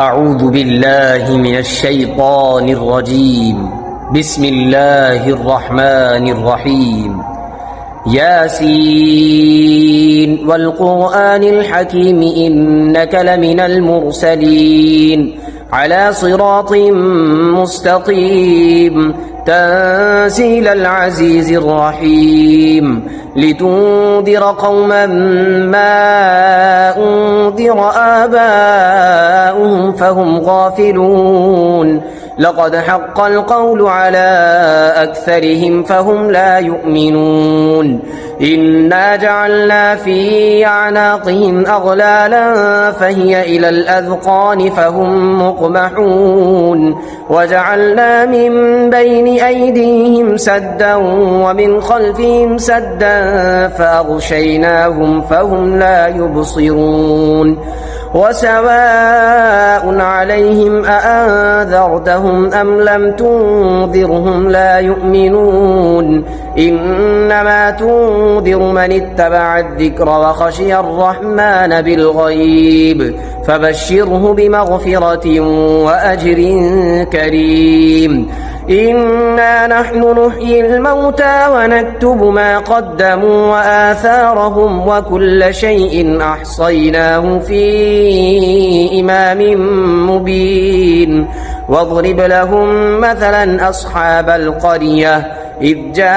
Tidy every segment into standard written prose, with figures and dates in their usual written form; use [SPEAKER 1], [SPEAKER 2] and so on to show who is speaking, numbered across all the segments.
[SPEAKER 1] أعوذ بالله من الشيطان الرجيم. بسم الله الرحمن الرحيم. ياسين والقرآن الحكيم إنك لمن المرسلين على صراط مستقيم تنزيل العزيز الرحيم لتنذر قوما ما أنذر آباؤهم فهم غافلون لقد حق القول على أكثرهم فهم لا يؤمنون إنا جعلنا في أعناقهم أغلالا فهي إلى الأذقان فهم مقمحون وجعلنا من بين أيديهم سدا ومن خلفهم سدا فأغشيناهم فهم لا يبصرون وسواء عليهم أأنذرتهم أم لم تنذرهم لا يؤمنون إنما تنذر من اتبع الذكر وخشي الرحمن بالغيب فبشره بمغفرة وأجر كريم إنا نحن نحيي الموتى ونكتب ما قدموا وآثارهم وكل شيء أحصيناه في إمام مبين واضرب لهم مثلا أصحاب القرية إذ جاءها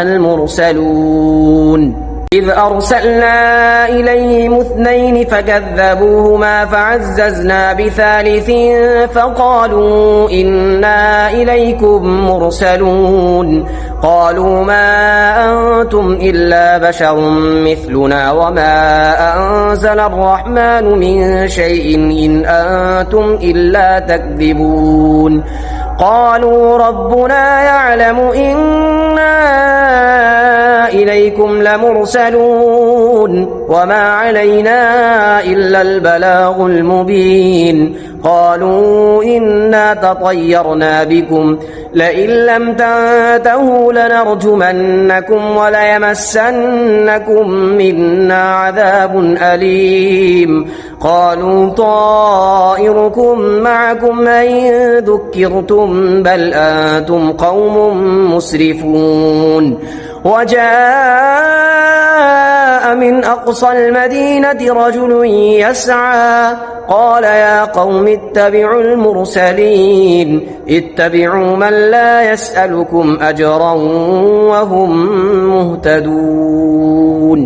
[SPEAKER 1] المرسلون إذ أرسلنا إليهم اثنين فكذبوهما فعززنا بثالث فقالوا إنا إليكم مرسلون قالوا ما أنتم إلا بشر مثلنا وما أنزل الرحمن من شيء إن أنتم إلا تكذبون قالوا ربنا يعلم إنا إليكم لمرسلون وما علينا إلا البلاغ المبين قالوا إنا تطيرنا بكم لئن لم تنتهوا لنرجمنكم وليمسنكم منا عذاب أليم قالوا طائركم معكم إن ذكرتم بل أنتم قوم مسرفون وجاء من أقصى المدينة رجل يسعى قال يا قوم اتبعوا المرسلين اتبعوا من لا يسألكم أجرا وهم مهتدون.